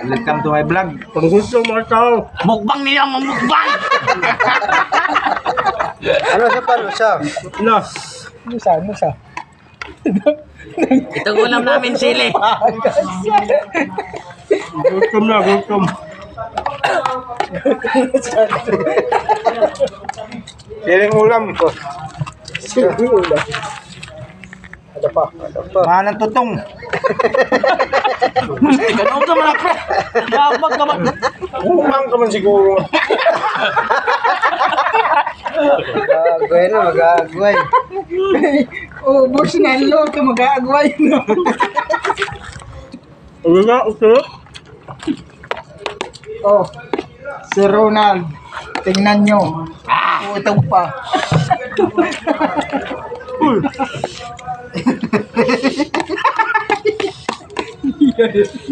Welcome to my vlog. Kung gusto mo ito. Mukbang niya, mamukbang! Ano siya pa? Ano siya? Ano? Musa. Ito ulam namin sili. Gutom na, gutom. Siling ulam ko. Ada pa. Manang tutong. Ikaw ka man pre. Babag ka man. Umang ka man siguro. Magagaway na, magagaway. Oh, boss na lo, ka mag-aagway no. Ano na, okay? Oh, si Ronald, tingnan nyo. Utang pa.